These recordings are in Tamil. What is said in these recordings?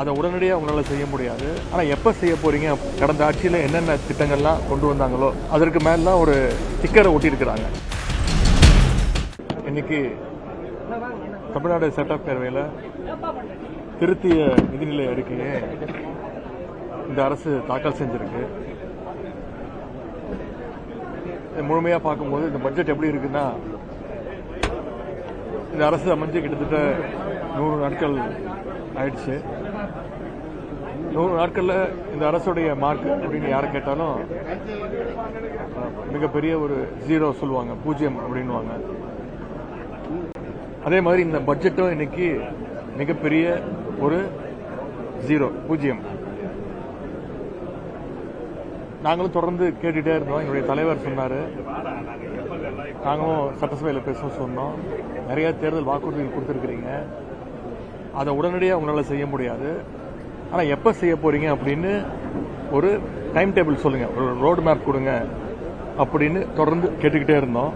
அதை உடனடியாக உங்களால் செய்ய முடியாது. ஆனால் எப்போ செய்ய போகிறீங்க, கடந்த ஆட்சியில் என்னென்ன திட்டங்கள்லாம் கொண்டு வந்தாங்களோ அதற்கு மேலாம் ஒரு ஸ்டிக்கரை ஒட்டியிருக்கிறாங்க. இன்னைக்கு தமிழ்நாடு சட்டப்பேரவையில் திருத்திய நிதிநிலை அறிக்கையை இந்த அரசு தாக்கல் செஞ்சிருக்கு. முழுமையாக பார்க்கும்போது இந்த பட்ஜெட் எப்படி இருக்குன்னா, இந்த அரசு அமைஞ்சு கிட்டத்தட்ட 100 நாட்கள் ஆயிடுச்சு. 100 நாட்களில் இந்த அரசுடைய மார்க் அப்படின்னு யாரை கேட்டாலும் மிகப்பெரிய ஒரு 0 சொல்லுவாங்க, 0 அப்படின்வாங்க. அதே மாதிரி இந்த பட்ஜெட்டும் இன்னைக்கு மிகப்பெரிய ஒரு 0. நாங்களும் தொடர்ந்து கேட்டுட்டே இருந்தோம். எங்களுடைய தலைவர் சொன்னார், நாங்களும் சட்டசபையில் பேச சொன்னோம், நிறைய தேர்தல் வாக்குறுதிகள் கொடுத்துருக்கிறீங்க, அதை உடனடியாக உங்களால் செய்ய முடியாது, ஆனால் எப்போ செய்ய போறீங்க அப்படின்னு ஒரு டைம் டேபிள் சொல்லுங்க, ஒரு ரோடு மேப் கொடுங்க அப்படின்னு தொடர்ந்து கேட்டுக்கிட்டே இருந்தோம்.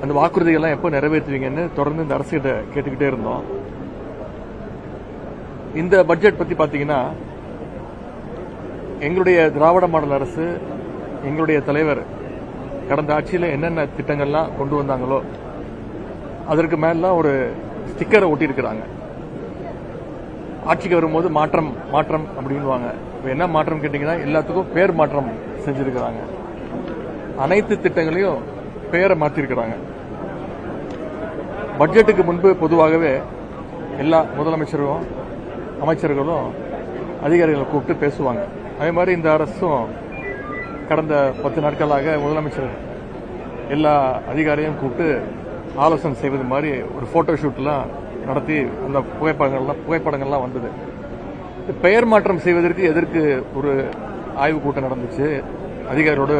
அந்த வாக்குறுதிகள்லாம் எப்போ நிறைவேற்றுவீங்கன்னு தொடர்ந்து இந்த அரசிட்ட கேட்டுக்கிட்டே இருந்தோம். இந்த பட்ஜெட் பற்றி பார்த்தீங்கன்னா, எங்களுடைய திராவிட மாடல் அரசு, எங்களுடைய தலைவர் கடந்த ஆட்சியில் என்னென்ன திட்டங்கள்லாம் கொண்டு வந்தாங்களோ அதற்கு மேலாம் ஒரு ஸ்டிக்கரை ஒட்டியிருக்கிறாங்க. ஆட்சிக்கு வரும்போது மாற்றம் மாற்றம் அப்படின்வாங்க. இப்போ என்ன மாற்றம் கேட்டீங்கன்னா, எல்லாத்துக்கும் பேர் மாற்றம் செஞ்சிருக்கிறாங்க. அனைத்து திட்டங்களையும் பெயரை மாற்றிருக்கிறாங்க. பட்ஜெட்டுக்கு முன்பு பொதுவாகவே எல்லா முதலமைச்சரும் அமைச்சர்களும் அதிகாரிகளை கூப்பிட்டு பேசுவாங்க. அதே மாதிரி இந்த அரசும் கடந்த 10 நாட்களாக முதலமைச்சர் எல்லா அதிகாரியும் கூப்பிட்டு ஆலோசனை செய்வது மாதிரி ஒரு போட்டோ ஷூட்லாம் நடத்தி அந்த புகைப்படங்கள்லாம் வந்தது. பெயர் மாற்றம் செய்வதற்கு எதற்கு ஒரு ஆய்வுக் கூட்டம் நடந்துச்சு, அதிகாரியோட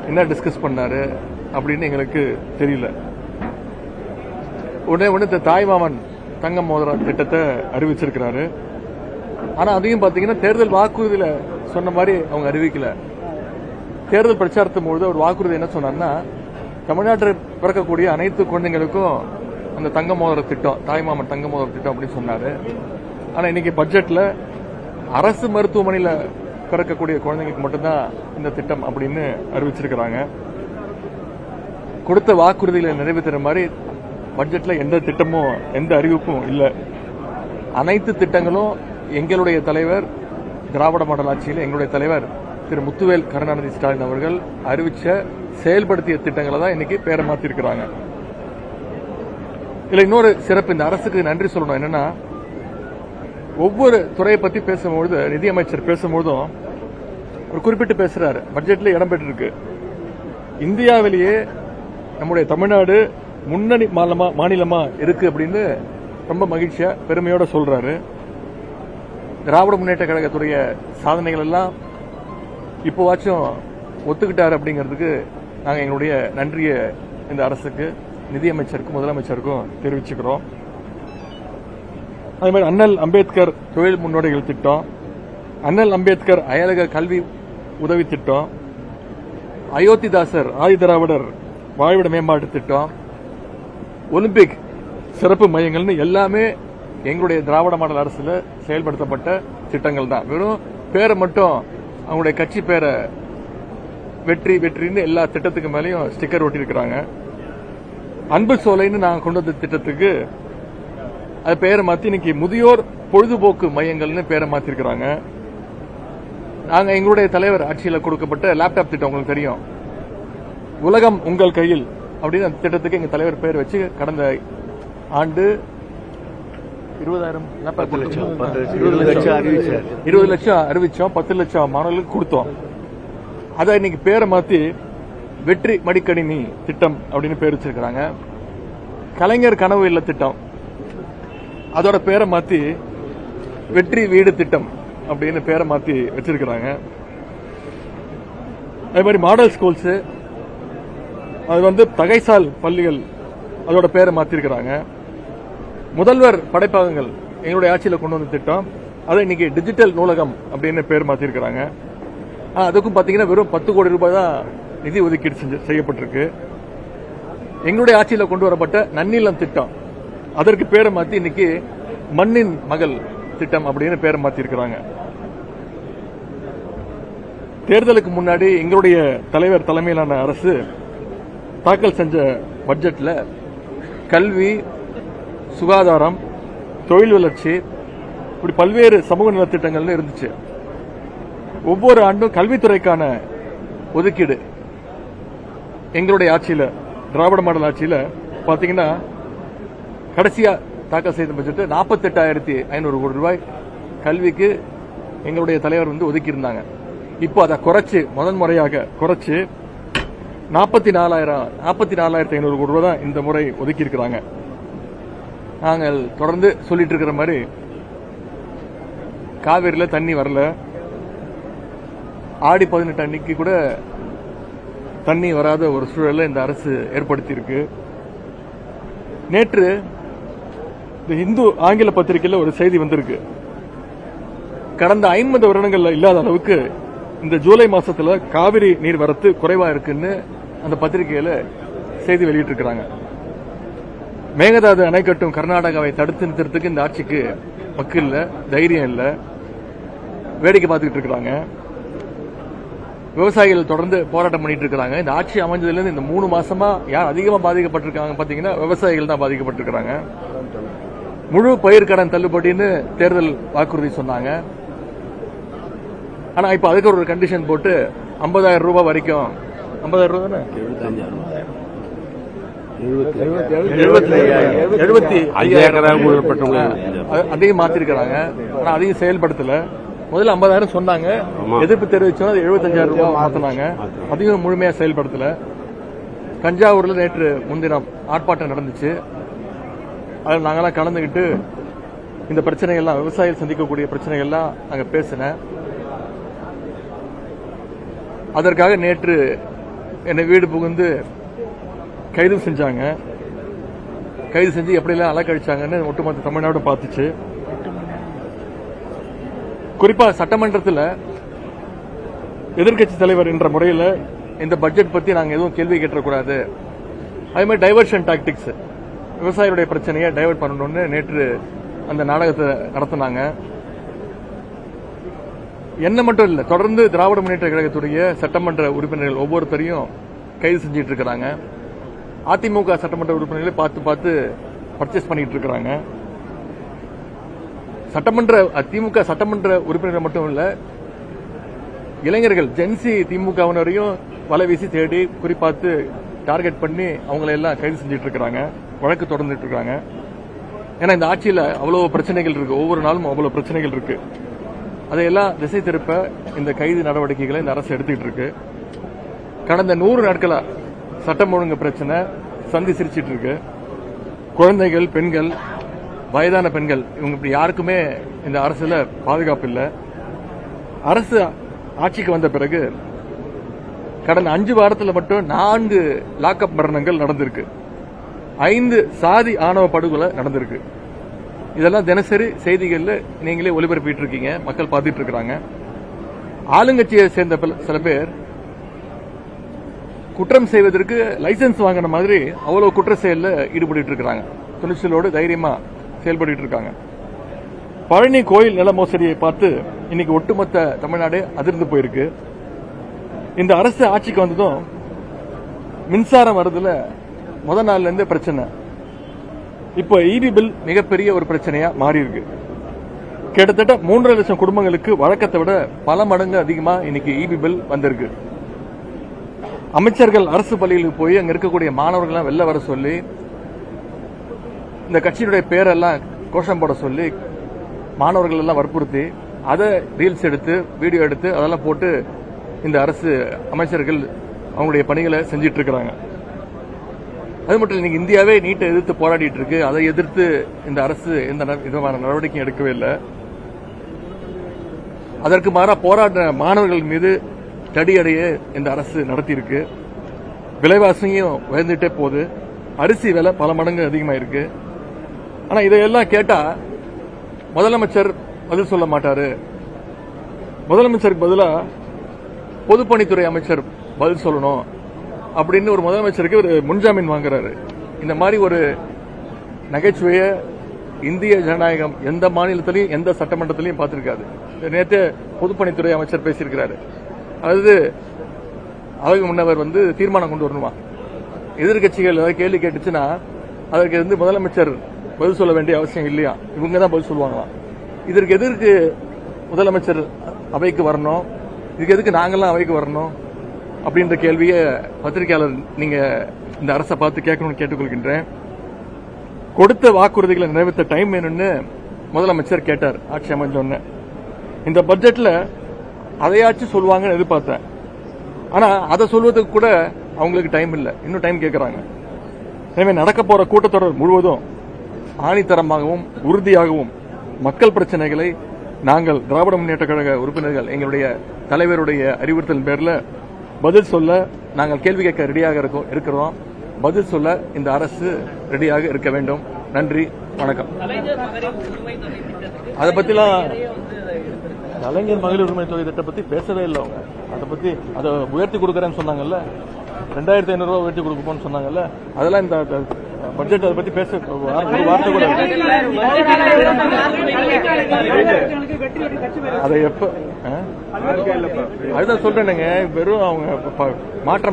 என்ன டிஸ்கஸ் பண்ணாரு அப்படின்னு எங்களுக்கு தெரியல. உடனே இந்த தாய்மாமன் தங்க மோதிரம் திட்டத்தை அறிவிச்சிருக்கிறாரு. ஆனா அதையும் பாத்தீங்கன்னா தேர்தல் வாக்குறுதியில சொன்ன மாதிரி அவங்க அறிவிக்கல. தேர்தல் பிரச்சாரத்தின் பொழுது ஒரு வாக்குறுதி என்ன சொன்னார்னா, தமிழ்நாட்டில் பிறக்கக்கூடிய அனைத்து குழந்தைங்களுக்கும் அந்த தங்க மோதிர திட்டம், தாய்மாமன் தங்க மோதிர திட்டம் அப்படின்னு சொன்னாரு. ஆனா இன்னைக்கு பட்ஜெட்ல அரசு மருத்துவமனையில் பிறக்கக்கூடிய குழந்தைங்களுக்கு மட்டும்தான் இந்த திட்டம் அப்படின்னு அறிவிச்சிருக்கிறாங்க. கொடுத்த வாக்குறுதிகளை நிறைவேற்றுற மாதிரி பட்ஜெட்ல எந்த திட்டமும் எந்த அறிவிப்பும் இல்லை. அனைத்து திட்டங்களும் எங்களுடைய தலைவர் திராவிட மாடல் ஆட்சியில் எங்களுடைய தலைவர் திரு முத்துவேல் கருணாநிதி ஸ்டாலின் அவர்கள் அறிவிச்ச செயல்படுத்திய திட்டங்களை தான் இன்னைக்கு பேரை மாத்திருக்கிறாங்க. இதுல இன்னொரு சிறப்பு, இந்த அரசுக்கு நன்றி சொல்லணும். என்னன்னா, ஒவ்வொரு துறையை பத்தி பேசும்பொழுது நிதியமைச்சர் பேசும்போதும் ஒரு குறிப்பிட்டு பேசுறாரு. பட்ஜெட்ல இடம்பெற்றிருக்கு, இந்தியாவிலேயே நம்முடைய தமிழ்நாடு முன்னணி மாநிலமா இருக்கு அப்படின்னு ரொம்ப மகிழ்ச்சியா பெருமையோட சொல்றாரு. திராவிட முன்னேற்ற கழகத்துடைய சாதனைகள் எல்லாம் இப்போவாச்சும் ஒத்துக்கிட்டாரு அப்படிங்கிறதுக்கு நாங்க எங்களுடைய நன்றியை இந்த அரசுக்கு, நிதியமைச்சருக்கும் முதலமைச்சருக்கும் தெரிவிச்சுக்கிறோம். அதே மாதிரி அண்ணல் அம்பேத்கர் தொழில் முன்னோடிகள் திட்டம், அண்ணல் அம்பேத்கர் அயலக கல்வி உதவி திட்டம், அயோத்திதாசர் ஆதிதிராவிடர் வாழ்விட மேம்பாட்டு திட்டம், ஒலிம்பிக் சிறப்பு மையங்கள்னு எல்லாமே எங்களுடைய திராவிட மாடல் அரசுல செயல்படுத்தப்பட்ட திட்டங்கள் தான். வெறும் பேரை மட்டும், அவங்களுடைய கட்சி பேரை வெற்றி வெற்றின்னு எல்லா திட்டத்துக்கு மேலேயும் ஸ்டிக்கர் ஒட்டியிருக்கிறாங்க. அன்பு சோலைன்னு நாங்கள் கொண்டு வந்த திட்டத்துக்கு அது பேரை மாற்றி இன்னைக்கு முதியோர் பொழுதுபோக்கு மையங்கள்னு பேரை மாற்றிருக்கிறாங்க. நாங்கள் எங்களுடைய தலைவர் ஆட்சியில் கொடுக்கப்பட்ட லேப்டாப் திட்டம் உங்களுக்கு தெரியும், உலகம் உங்கள் கையில் அப்படின்னு அந்த திட்டத்துக்கு எங்க தலைவர் பேர் வச்சு கடந்த ஆண்டு 20 லட்சம் அறிவிச்சோம், 10 லட்சம் மாணவர்களுக்கு கொடுத்தோம். அதை இன்னைக்கு பேரை மாத்தி வெற்றி மடிக்கணினி திட்டம் அப்படின்னு பேர் வச்சிருக்கிறாங்க. கலைஞர் கனவு இல்ல திட்டம், அதோட பேரை மாத்தி வெற்றி வீடு திட்டம் அப்படின்னு பேரை மாத்தி வச்சிருக்கிறாங்க. அதே மாதிரி மாடல் ஸ்கூல்ஸ், அது தகைசால் பள்ளிகள், அதோட பேரை மாத்திருக்கிறாங்க. முதல்வர் படைப்பகங்கள் எங்களுடைய ஆட்சியில் கொண்டு வந்த திட்டம், அதை இன்னைக்கு டிஜிட்டல் நூலகம் அப்படின்னு பேர் மாத்திருக்கிறாங்க. அதுக்கும் பாத்தீங்கன்னா வெறும் 10 கோடி ரூபாய் தான் நிதி ஒதுக்கீடு செய்யப்பட்டிருக்கு. எங்களுடைய ஆட்சியில் கொண்டு வரப்பட்ட நன்னிலம் திட்டம், அதற்கு பேரை மாத்தி இன்னைக்கு மண்ணின் மகள் திட்டம் அப்படின்னு பேரை மாத்திருக்கிறாங்க. தேர்தலுக்கு முன்னாடி எங்களுடைய தலைவர் தலைமையிலான அரசு தாக்கல் செஞ்ச பட்ஜெட்ல கல்வி, சுகாதாரம், தொழில் வளர்ச்சி, இப்படி பல்வேறு சமூக நலத்திட்டங்கள் இருந்துச்சு. ஒவ்வொரு ஆண்டும் கல்வித்துறைக்கான ஒதுக்கீடு எங்களுடைய ஆட்சியில, திராவிட மாடல் ஆட்சியில பாத்தீங்கன்னா கடைசியா தாக்கல் செய்த பட்ஜெட் 48,500 கோடி ரூபாய் கல்விக்கு எங்களுடைய தலைவர் ஒதுக்கி இருந்தாங்க. இப்போ அதை குறைச்சு முதன்முறையாக குறைச்சு 44,500 கோடி ரூபாய் தான் இந்த முறை ஒதுக்கி இருக்கிறாங்க. நாங்கள் தொடர்ந்து சொல்லிட்டு இருக்கிற மாதிரி காவிரியில தண்ணி வரல. ஆடி 18 அன்னைக்கு கூட தண்ணி வராத ஒரு சூழலை இந்த அரசு ஏற்படுத்தி இருக்கு. நேற்று இந்த இந்து ஆங்கில பத்திரிகையில் ஒரு செய்தி வந்திருக்கு. கடந்த 50 வருடங்கள்ல இல்லாத அளவுக்கு இந்த ஜூலை மாசத்துல காவிரி நீர் வரத்து குறைவா இருக்குன்னு அந்த பத்திரிகையில செய்தி வெளியிட்டிருக்கிறாங்க. மேகதாது அணை கட்டும் கர்நாடகாவை தடுத்து நிறுத்துறதுக்கு இந்த ஆட்சிக்கு வக்கு இல்ல, தைரியம் இல்ல, வேடிக்கை பார்த்துக்கிட்டு இருக்கிறாங்க. விவசாயிகள் தொடர்ந்து போராட்டம் பண்ணிட்டு இருக்காங்க. இந்த ஆட்சி அமைஞ்சதுல இருந்து இந்த 3 மாசமா யார் அதிகமா பாதிக்கப்பட்டிருக்காங்க பாத்தீங்கன்னா விவசாயிகள் தான் பாதிக்கப்பட்டிருக்காங்க. முழு பயிர்க்கடன் தள்ளுபடின்னு தேர்தல் வாக்குறுதி சொன்னாங்க. ஆனா இப்ப அதுக்கு ஒரு கண்டிஷன் போட்டு 50,000 ரூபாய் வரைக்கும், 50,000 ரூபாய் தானே, 75,000 அதையும் மாத்திருக்கிறாங்க. ஆனா அதையும் செயல்படுத்தல. முதல்ல 50,000 சொன்னாங்க, எதிர்ப்பு தெரிவிச்சோம், 75,000 ரூபாய் மாத்தினாங்க. அதையும் முழுமையா செயல்படுத்தல. தஞ்சாவூர்ல நேற்று முன்தினம் ஆர்ப்பாட்டம் நடந்துச்சு. அதில் நாங்கெல்லாம் கலந்துகிட்டு இந்த பிரச்சனைகள்லாம், விவசாயிகள் சந்திக்கக்கூடிய பிரச்சனைகள்லாம் நாங்க பேசினேன். அதற்காக நேற்று என்னை வீடு புகுந்து கைது செஞ்சாங்க. கைது செஞ்சு எப்படிலாம் அலக்கழிச்சாங்கன்னு ஒட்டுமொத்த தமிழ்நாடு பார்த்துச்சு. குறிப்பா சட்டமன்றத்தில் எதிர்க்கட்சி தலைவர் என்ற முறையில் இந்த பட்ஜெட் பத்தி நாங்க எதுவும் கேள்வி கேட்டக்கூடாது, அதே மாதிரி டைவர்ஷன் டாக்டிக்ஸ், விவசாயிகளுடைய பிரச்சனையை டைவர்ட் பண்ணணும்னு நேற்று அந்த நாடகத்தை நடத்தினாங்க. என்ன மட்டும் இல்ல, தொடர்ந்து திராவிட முன்னேற்ற கழகத்துடைய சட்டமன்ற உறுப்பினர்கள் ஒவ்வொருத்தரையும் கைது செஞ்சிட்டு இருக்கிறாங்க. அதிமுக சட்டமன்ற உறுப்பினர்களை பார்த்து பர்ச்சேஸ் பண்ணிட்டு இருக்கிறாங்க. திமுக சட்டமன்ற உறுப்பினர்கள் மட்டும் இல்ல, இளைஞர்கள் ஜென்சி திமுகவினரையும் வலை வீசி தேடி குறிப்பாத்து டார்கெட் பண்ணி அவங்களை எல்லாம் கைது செஞ்சிட்டு இருக்கிறாங்க, வழக்கு தொடர்ந்துட்டு இருக்காங்க. ஏன்னா இந்த ஆட்சியில் அவ்வளவு பிரச்சனைகள் இருக்கு, ஒவ்வொரு நாளும் அவ்வளவு பிரச்சனைகள் இருக்கு. அதையெல்லாம் திசை திருப்ப இந்த கைது நடவடிக்கைகளை இந்த அரசு எடுத்துக்கிட்டு இருக்கு. கடந்த 100 நாட்களா சட்டம் ஒழுங்கு பிரச்சனை சந்தி சிரிச்சிட்டு இருக்கு. குழந்தைகள், பெண்கள், வயதான பெண்கள், இவங்க இப்படி யாருக்குமே இந்த அரசுல பாதுகாப்பு இல்லை. அரசு ஆட்சிக்கு வந்த பிறகு கடந்த 5 வாரத்தில் மட்டும் 4 லாக்அப் மரணங்கள் நடந்திருக்கு. 5 சாதி ஆணவ படுகொலை நடந்திருக்கு. இதெல்லாம் தினசரி செய்திகள்ல நீங்களே ஒளிபரப்பிட்டு இருக்கீங்க, மக்கள் பார்த்துட்டு இருக்கிறாங்க. ஆளுங்கட்சியை சேர்ந்த சில பேர் குற்றம் செய்வதற்கு லைசன்ஸ் வாங்கின மாதிரி அவ்வளவு குற்ற செயல்ல ஈடுபட்டு இருக்கிறாங்க. துணிச்சலோடு தைரியமா செயல்பட்டு இருக்காங்க. பழனி கோயில் நில மோசடியை பார்த்து இன்னைக்கு ஒட்டுமொத்த தமிழ்நாடு அதிர்ந்து போயிருக்கு. இந்த அரசு ஆட்சிக்கு வந்ததும் மின்சாரம் வரதுல முதல் நாள்ல இருந்து பிரச்சனை. இப்போ இபி பில் மிகப்பெரிய ஒரு பிரச்சனையா மாறி இருக்கு. கிட்டத்தட்ட 3.5 லட்சம் குடும்பங்களுக்கு வழக்கத்தை விட பல மடங்கு அதிகமா இன்னைக்கு இபி பில் வந்திருக்கு. அமைச்சர்கள் அரசு பள்ளிகளுக்கு போய் அங்க இருக்கக்கூடிய மாணவர்கள் வெளில வர சொல்லி, இந்த கட்சியினுடைய பேரெல்லாம் கோஷம் போட சொல்லி மாணவர்கள் எல்லாம் வற்புறுத்தி அதை ரீல்ஸ் எடுத்து வீடியோ எடுத்து அதெல்லாம் போட்டு இந்த அரசு அமைச்சர்கள் அவங்களுடைய பணிகளை செஞ்சிட்டு இருக்கிறாங்க. அது மட்டும் இல்லை, இந்தியாவே நீட்டை எதிர்த்து போராடிட்டு இருக்கு. அதை எதிர்த்து இந்த அரசு எந்த விதமான நடவடிக்கையும் எடுக்கவே இல்லை. அதற்கு மாறா போராட்ட மாணவர்கள் மீது தடியடையே இந்த அரசு நடத்தியிருக்கு. விலைவாசியும் உயர்ந்துட்டே போகுது. அரிசி விலை பல மடங்கு அதிகமாயிருக்கு. ஆனா இதையெல்லாம் கேட்டா முதலமைச்சர் பதில் சொல்ல மாட்டாரு. முதலமைச்சருக்கு பதிலா பொதுப்பணித்துறை அமைச்சர் பதில் சொல்லணும் அப்படின்னு ஒரு முதலமைச்சருக்கு ஒரு முன்ஜாமீன் வாங்குறாரு. இந்த மாதிரி ஒரு நகைச்சுவையை இந்திய ஜனநாயகம் எந்த மாநிலத்திலையும் எந்த சட்டமன்றத்திலையும் பார்த்திருக்காது. நேற்று பொதுப்பணித்துறை அமைச்சர் பேசியிருக்கிறாரு. அதாவது அதற்கு முன்னவர் தீர்மானம் கொண்டு வரணுமா, எதிர்கட்சிகள் ஏதாவது கேள்வி கேட்டுச்சுன்னா அதற்கு முதலமைச்சர் பதில் சொல்ல வேண்டிய அவசியம் இல்லையா, இவங்க தான் பதில் சொல்லுவாங்களாம். இதற்கு எதற்கு முதலமைச்சர் அவைக்கு வரணும், இதுக்கு எதுக்கு நாங்கெல்லாம் அவைக்கு வரணும் அப்படின்ற கேள்வியை பத்திரிகையாளர் நீங்க இந்த அரசை பார்த்து கேட்கணும்னு கேட்டுக்கொள்கின்றேன். கொடுத்த வாக்குறுதிகளை நிறைவேற்ற டைம் வேணும்னு முதலமைச்சர் கேட்டார் ஆட்சி அமைஞ்சோன்னு. இந்த பட்ஜெட்ல அதையாச்சும் சொல்லுவாங்கன்னு எதிர்பார்த்தேன். ஆனா அதை சொல்வதற்கு கூட அவங்களுக்கு டைம் இல்லை, இன்னும் டைம் கேட்கறாங்க. எனவே நடக்க போற கூட்டத்தொடர் முழுவதும் ஆணித்தரமாகவும் உறுதியாகவும் மக்கள் பிரச்சனைகளை நாங்கள் திராவிட முன்னேற்ற கழக உறுப்பினர்கள் எங்களுடைய தலைவருடைய அறிவுறுத்தல் பேரில் பதில் சொல்ல நாங்கள் கேள்வி கேட்க ரெடியாக இருக்கிறோம். பதில் சொல்ல இந்த அரசு ரெடியாக இருக்க வேண்டும். நன்றி, வணக்கம். அதை பத்திலாம் கலைஞர் மகளிர் உரிமை தொகை திட்டத்தை பத்தி பேசவே இல்லை அவங்க. அதை உயர்த்தி கொடுக்கறேன்னு சொன்னாங்கல்ல, 2500 ரூபாய் உயர்த்தி கொடுப்போம்னு சொன்னாங்கல்ல, அதெல்லாம் இந்த பட்ஜெட் அதை பத்தி பேச ஒரு வார்த்தை கூட அதை எப்ப அதுதான் சொல்றேனுங்க. வெறும் அவங்க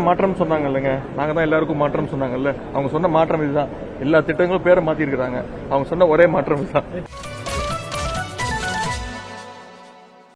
மாற்றம் சொன்னாங்க இல்லைங்க, நாங்க தான் எல்லாருக்கும் மாற்றம் சொன்னாங்கல்ல, அவங்க சொன்ன மாற்றம் இதுதான். எல்லா திட்டங்களும் பேரை மாத்தி இருக்கிறாங்க, அவங்க சொன்ன ஒரே மாற்றம் இதுதான்.